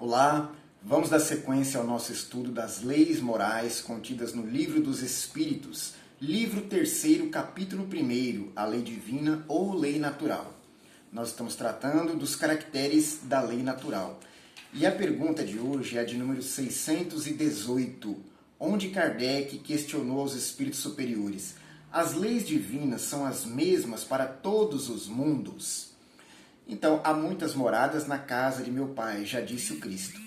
Olá, vamos dar sequência ao nosso estudo das leis morais contidas no Livro dos Espíritos, livro 3º, capítulo 1º, a lei divina ou lei natural. Nós estamos tratando dos caracteres da lei natural. E a pergunta de hoje é a de número 618, onde Kardec questionou aos espíritos superiores: as leis divinas são as mesmas para todos os mundos? Então, há muitas moradas na casa de meu Pai, já disse o Cristo.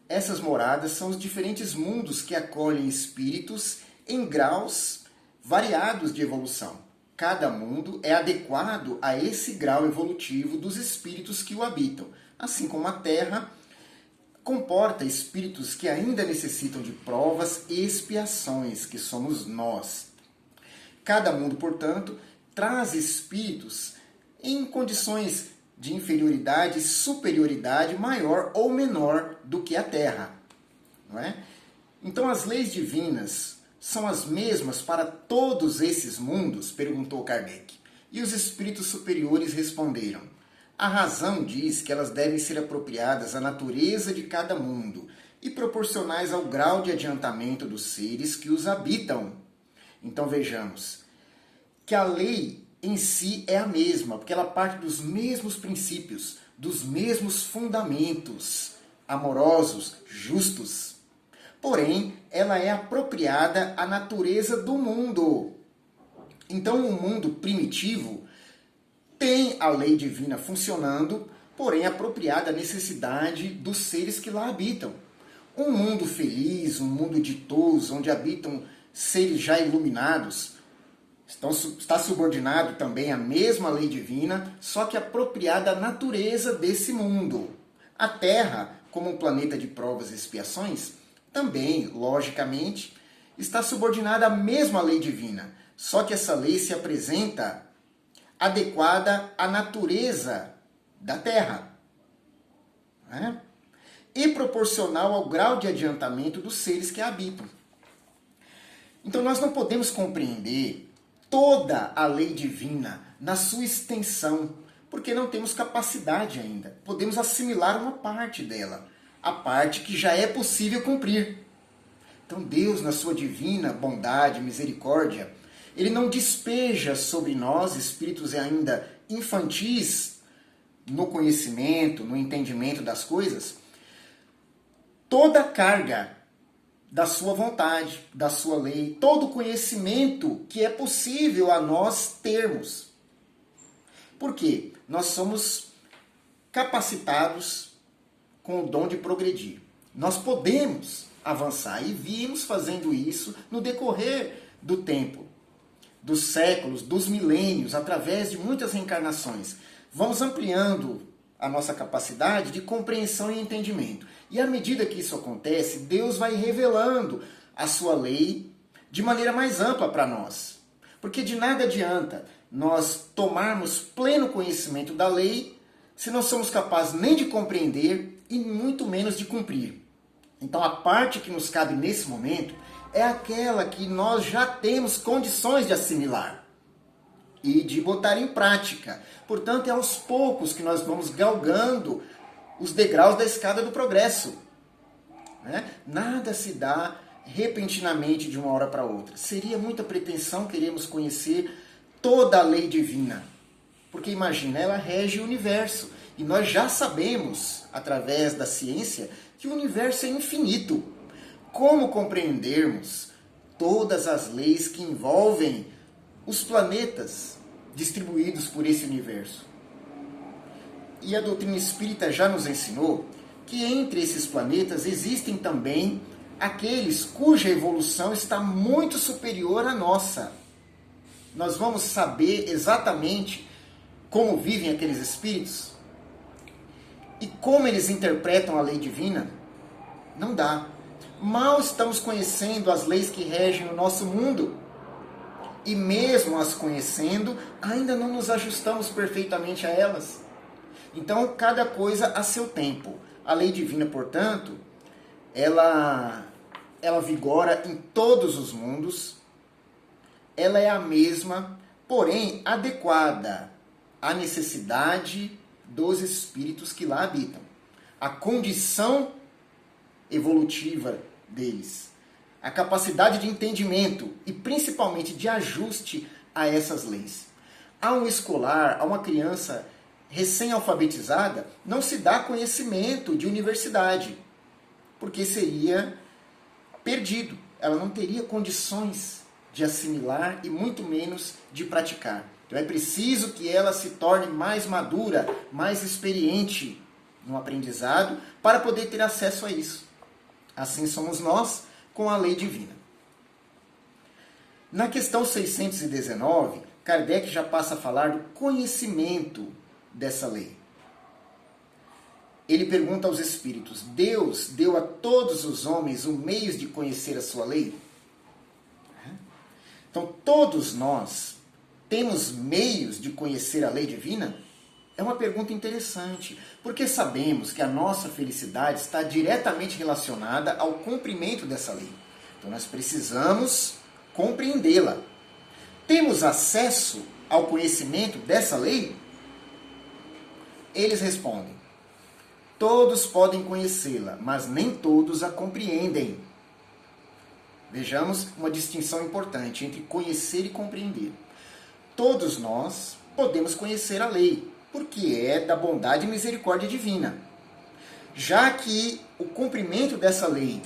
Essas moradas são os diferentes mundos que acolhem espíritos em graus variados de evolução. Cada mundo é adequado a esse grau evolutivo dos espíritos que o habitam, assim como a Terra comporta espíritos que ainda necessitam de provas e expiações, que somos nós. Cada mundo, portanto, traz espíritos em condições de inferioridade e superioridade maior ou menor do que a Terra. Não é? Então, as leis divinas são as mesmas para todos esses mundos? Perguntou Kardec. E os espíritos superiores responderam: a razão diz que elas devem ser apropriadas à natureza de cada mundo e proporcionais ao grau de adiantamento dos seres que os habitam. Então vejamos que a lei em si é a mesma, porque ela parte dos mesmos princípios, dos mesmos fundamentos amorosos, justos. Porém, ela é apropriada à natureza do mundo. Então, o mundo primitivo tem a lei divina funcionando, porém apropriada à necessidade dos seres que lá habitam. Um mundo feliz, um mundo ditoso, onde habitam seres já iluminados, está subordinado também à mesma lei divina, só que apropriada à natureza desse mundo. A Terra, como um planeta de provas e expiações, também, logicamente, está subordinada à mesma lei divina, só que essa lei se apresenta adequada à natureza da Terra, né? E proporcional ao grau de adiantamento dos seres que a habitam. Então nós não podemos compreender toda a lei divina na sua extensão, porque não temos capacidade ainda. Podemos assimilar uma parte dela, a parte que já é possível cumprir. Então Deus, na sua divina bondade e misericórdia, Ele não despeja sobre nós, espíritos ainda infantis, no conhecimento, no entendimento das coisas, toda a carga da sua vontade, da sua lei, todo o conhecimento que é possível a nós termos. Por quê? Nós somos capacitados com o dom de progredir. Nós podemos avançar e vimos fazendo isso no decorrer do tempo, dos séculos, dos milênios, através de muitas reencarnações. Vamos ampliando a nossa capacidade de compreensão e entendimento. E à medida que isso acontece, Deus vai revelando a sua lei de maneira mais ampla para nós. Porque de nada adianta nós tomarmos pleno conhecimento da lei se não somos capazes nem de compreender e muito menos de cumprir. Então a parte que nos cabe nesse momento é aquela que nós já temos condições de assimilar e de botar em prática. Portanto, é aos poucos que nós vamos galgando os degraus da escada do progresso. Né? Nada se dá repentinamente de uma hora para outra. Seria muita pretensão queremos conhecer toda a lei divina. Porque imagina, ela rege o universo. E nós já sabemos, através da ciência, que o universo é infinito. Como compreendermos todas as leis que envolvem os planetas distribuídos por esse universo? E a doutrina espírita já nos ensinou que entre esses planetas existem também aqueles cuja evolução está muito superior à nossa. Nós vamos saber exatamente como vivem aqueles espíritos e como eles interpretam a lei divina? Não dá. Mal estamos conhecendo as leis que regem o nosso mundo. E mesmo as conhecendo, ainda não nos ajustamos perfeitamente a elas. Então, cada coisa a seu tempo. A lei divina, portanto, ela vigora em todos os mundos. Ela é a mesma, porém adequada à necessidade dos espíritos que lá habitam. a condição evolutiva deles, a capacidade de entendimento e principalmente de ajuste a essas leis. A um escolar, a uma criança recém-alfabetizada, não se dá conhecimento de universidade, porque seria perdido. Ela não teria condições de assimilar e muito menos de praticar. Então é preciso que ela se torne mais madura, mais experiente no aprendizado, para poder ter acesso a isso. Assim somos nós com a lei divina. Na questão 619, Kardec já passa a falar do conhecimento dessa lei. Ele pergunta aos espíritos: Deus deu a todos os homens o meio de conhecer a sua lei? Então, todos nós temos meios de conhecer a lei divina? É uma pergunta interessante, porque sabemos que a nossa felicidade está diretamente relacionada ao cumprimento dessa lei. Então, nós precisamos compreendê-la. Temos acesso ao conhecimento dessa lei? Eles respondem: todos podem conhecê-la, mas nem todos a compreendem. Vejamos uma distinção importante entre conhecer e compreender. Todos nós podemos conhecer a lei, porque é da bondade e misericórdia divina. Já que o cumprimento dessa lei,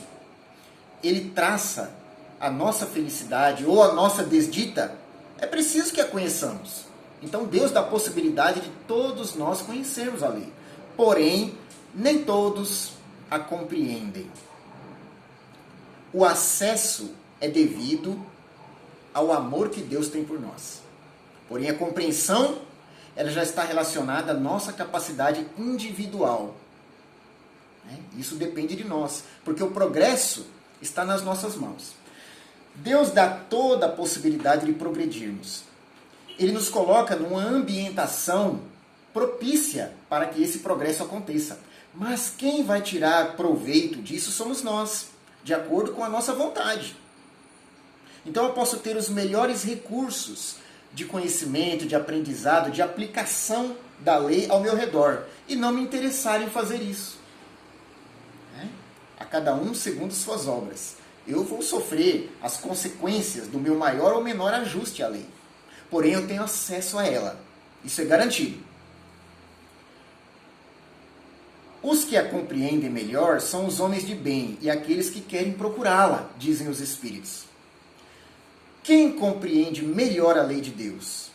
ele traça a nossa felicidade ou a nossa desdita, é preciso que a conheçamos. Então Deus dá a possibilidade de todos nós conhecermos a lei. Porém, nem todos a compreendem. O acesso é devido ao amor que Deus tem por nós. Porém, a compreensão, ela já está relacionada à nossa capacidade individual. Isso depende de nós, porque o progresso está nas nossas mãos. Deus dá toda a possibilidade de progredirmos. Ele nos coloca numa ambientação propícia para que esse progresso aconteça. Mas quem vai tirar proveito disso somos nós, de acordo com a nossa vontade. Então eu posso ter os melhores recursos de conhecimento, de aprendizado, de aplicação da lei ao meu redor e não me interessar em fazer isso. A cada um segundo suas obras. Eu vou sofrer as consequências do meu maior ou menor ajuste à lei. Porém, eu tenho acesso a ela. Isso é garantido. Os que a compreendem melhor são os homens de bem e aqueles que querem procurá-la, dizem os Espíritos. Quem compreende melhor a lei de Deus?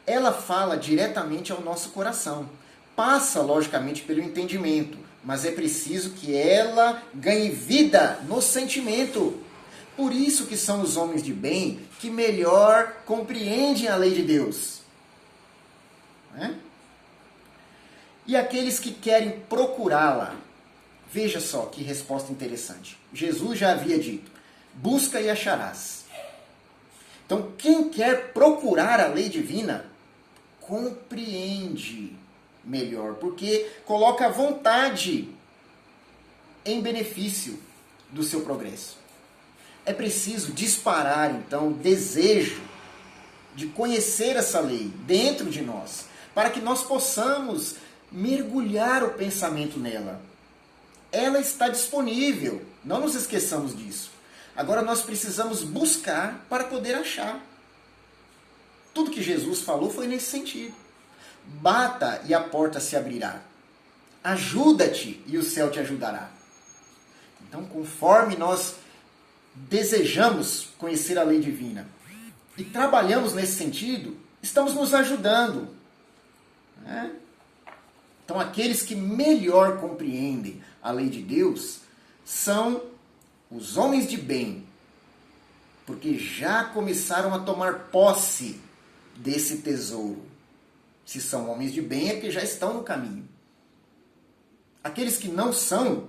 Ela fala diretamente ao nosso coração. Passa, logicamente, pelo entendimento, mas é preciso que ela ganhe vida no sentimento. Por isso que são os homens de bem que melhor compreendem a lei de Deus. E aqueles que querem procurá-la. Veja só que resposta interessante. Jesus já havia dito: busca e acharás. Então, quem quer procurar a lei divina, compreende melhor, porque coloca a vontade em benefício do seu progresso. É preciso disparar, então, o desejo de conhecer essa lei dentro de nós, para que nós possamos mergulhar o pensamento nela. Ela está disponível, não nos esqueçamos disso. Agora nós precisamos buscar para poder achar. Tudo que Jesus falou foi nesse sentido. Bata e a porta se abrirá. Ajuda-te e o céu te ajudará. Então, conforme nós desejamos conhecer a lei divina e trabalhamos nesse sentido, estamos nos ajudando. Então, aqueles que melhor compreendem a lei de Deus são os homens de bem, porque já começaram a tomar posse desse tesouro. Se são homens de bem, é que já estão no caminho. Aqueles que não são,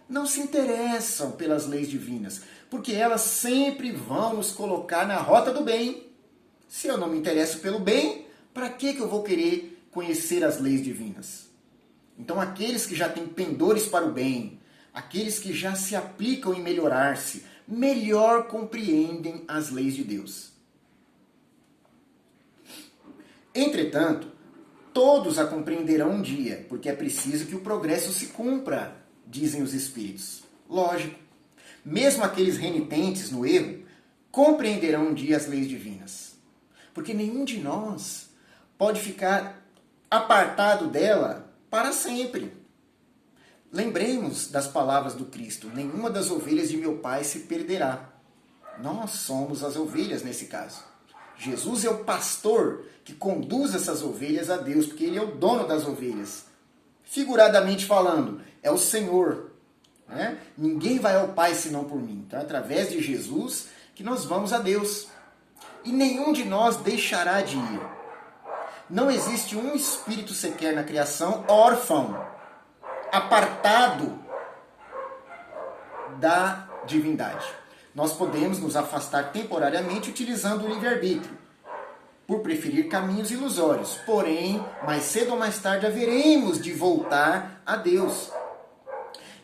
não se interessam pelas leis divinas, porque elas sempre vão nos colocar na rota do bem. Se eu não me interesso pelo bem, para que eu vou querer conhecer as leis divinas? Então, aqueles que já têm pendores para o bem, aqueles que já se aplicam em melhorar-se, melhor compreendem as leis de Deus. Entretanto, Todos a compreenderão um dia, porque é preciso que o progresso se cumpra, dizem os espíritos. Lógico. Mesmo aqueles renitentes no erro compreenderão um dia as leis divinas. Porque nenhum de nós pode ficar apartado dela para sempre. Lembremos das palavras do Cristo: nenhuma das ovelhas de meu Pai se perderá. Nós somos as ovelhas nesse caso. Jesus é o pastor que conduz essas ovelhas a Deus, porque Ele é o dono das ovelhas. Figuradamente falando, é o Senhor. Né? Ninguém vai ao Pai senão por mim. Então é através de Jesus que nós vamos a Deus. E nenhum de nós deixará de ir. Não existe um espírito sequer na criação órfão, apartado da divindade. Nós podemos nos afastar temporariamente utilizando o livre-arbítrio, por preferir caminhos ilusórios. Porém, mais cedo ou mais tarde haveremos de voltar a Deus.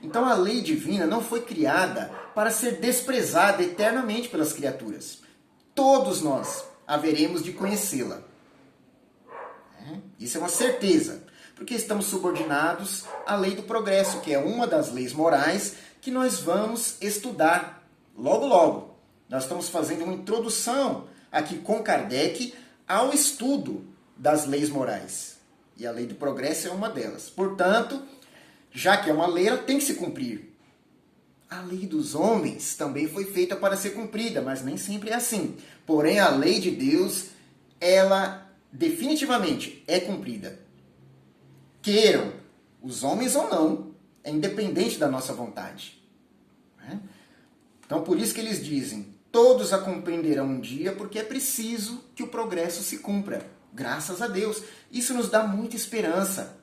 Então a lei divina não foi criada para ser desprezada eternamente pelas criaturas. Todos nós haveremos de conhecê-la. Isso é uma certeza, porque estamos subordinados à lei do progresso, que é uma das leis morais que nós vamos estudar logo logo. Nós estamos fazendo uma introdução aqui com Kardec ao estudo das leis morais. E a lei do progresso é uma delas. Portanto, já que é uma lei, ela tem que se cumprir. A lei dos homens também foi feita para ser cumprida, mas nem sempre é assim. Porém, a lei de Deus, ela definitivamente é cumprida. Queiram os homens ou não, é independente da nossa vontade. Então, por isso que eles dizem, todos a compreenderão um dia, porque é preciso que o progresso se cumpra. Graças a Deus. Isso nos dá muita esperança.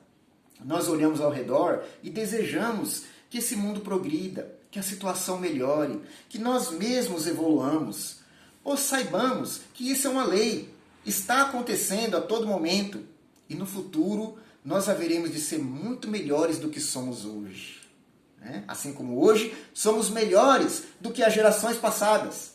Nós olhamos ao redor e desejamos que esse mundo progrida, que a situação melhore, que nós mesmos evoluamos. Pois saibamos que isso é uma lei, está acontecendo a todo momento. E no futuro, nós haveremos de ser muito melhores do que somos hoje. Assim como hoje, somos melhores do que as gerações passadas.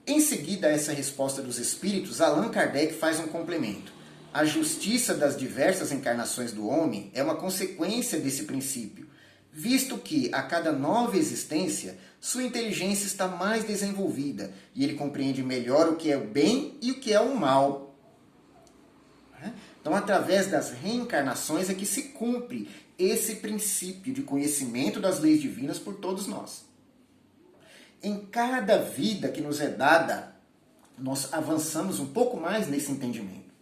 Em seguida a essa resposta dos espíritos, Allan Kardec faz um complemento. A justiça das diversas encarnações do homem é uma consequência desse princípio, visto que a cada nova existência, sua inteligência está mais desenvolvida e ele compreende melhor o que é o bem e o que é o mal. Então, através das reencarnações é que se cumpre esse princípio de conhecimento das leis divinas por todos nós. Em cada vida que nos é dada, nós avançamos um pouco mais nesse entendimento.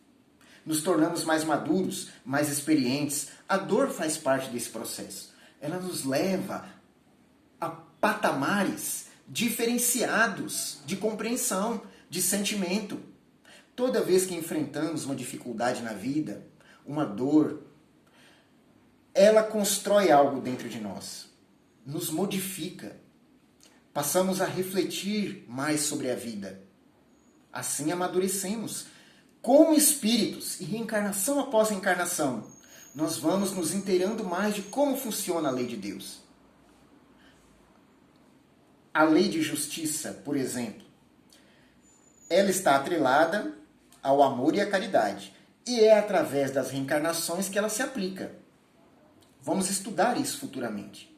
Nos tornamos mais maduros, mais experientes. A dor faz parte desse processo. Ela nos leva a patamares diferenciados de compreensão, de sentimento. Toda vez que enfrentamos uma dificuldade na vida, uma dor, ela constrói algo dentro de nós, nos modifica. Passamos a refletir mais sobre a vida. Assim amadurecemos. Como espíritos, e reencarnação após reencarnação, nós vamos nos inteirando mais de como funciona a lei de Deus. A lei de justiça, por exemplo, ela está atrelada ao amor e à caridade. E é através das reencarnações que ela se aplica. Vamos estudar isso futuramente.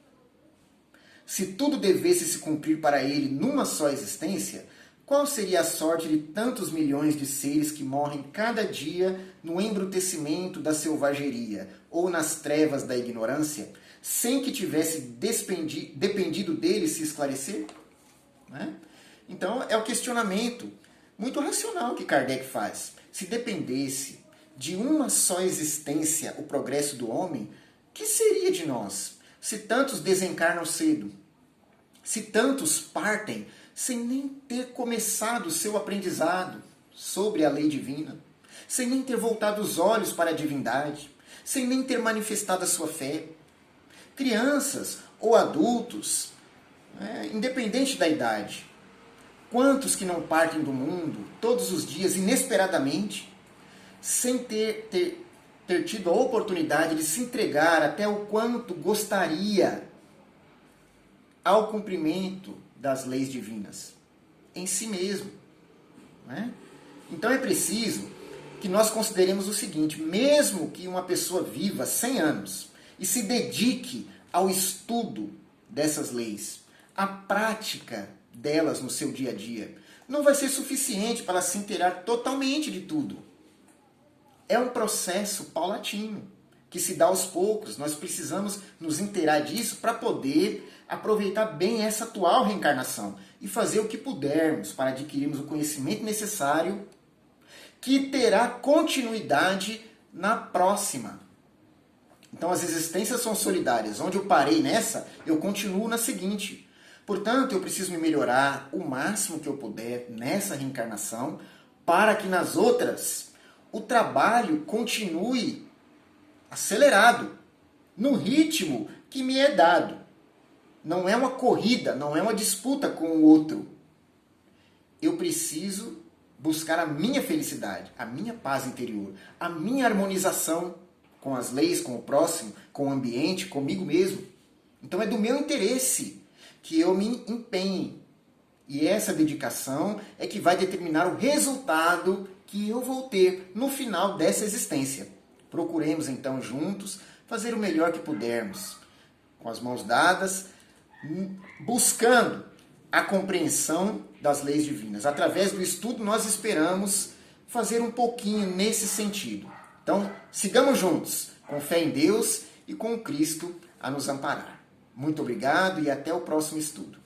Se tudo devesse se cumprir para ele numa só existência, qual seria a sorte de tantos milhões de seres que morrem cada dia no embrutecimento da selvageria ou nas trevas da ignorância, sem que tivesse dependido dele se esclarecer? Então, é o questionamento muito racional que Kardec faz. Se dependesse de uma só existência o progresso do homem, que seria de nós? Se tantos desencarnam cedo, se tantos partem sem nem ter começado o seu aprendizado sobre a lei divina, sem nem ter voltado os olhos para a divindade, sem nem ter manifestado a sua fé. Crianças ou adultos, independente da idade, quantos que não partem do mundo todos os dias inesperadamente, sem ter tido a oportunidade de se entregar até o quanto gostaria ao cumprimento das leis divinas em si mesmo. Então é preciso que nós consideremos o seguinte: mesmo que uma pessoa viva 100 anos e se dedique ao estudo dessas leis, a prática delas no seu dia a dia, não vai ser suficiente para se inteirar totalmente de tudo. É um processo paulatino, que se dá aos poucos. Nós precisamos nos inteirar disso para poder aproveitar bem essa atual reencarnação e fazer o que pudermos para adquirirmos o conhecimento necessário que terá continuidade na próxima. Então as existências são solidárias. Onde eu parei nessa, eu continuo na seguinte. Portanto, eu preciso me melhorar o máximo que eu puder nessa reencarnação para que nas outras o trabalho continue acelerado, no ritmo que me é dado. Não é uma corrida, não é uma disputa com o outro. Eu preciso buscar a minha felicidade, a minha paz interior, a minha harmonização com as leis, com o próximo, com o ambiente, comigo mesmo. Então é do meu interesse que eu me empenhe. E essa dedicação é que vai determinar o resultado que eu vou ter no final dessa existência. Procuremos então juntos fazer o melhor que pudermos, com as mãos dadas, buscando a compreensão das leis divinas. Através do estudo nós esperamos fazer um pouquinho nesse sentido. Então, sigamos juntos, com fé em Deus e com Cristo a nos amparar. Muito obrigado e até o próximo estudo.